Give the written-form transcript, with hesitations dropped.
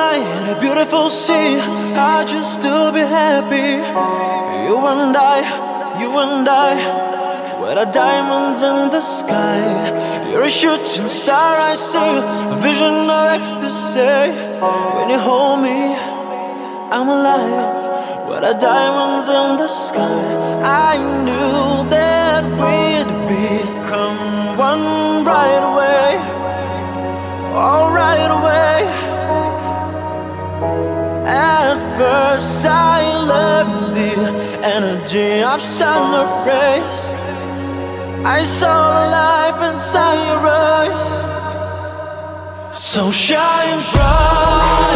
moonlight, a beautiful sea. I just to be happy. You and I, we're the diamonds in the sky. You're a shooting star, I see, a vision of ecstasy. When you hold me, I'm alive. We're the diamonds in the sky. I knew that we'd become one right away. All right away. At first I loved the energy of summer rays. I saw the life inside your eyes. So shine bright.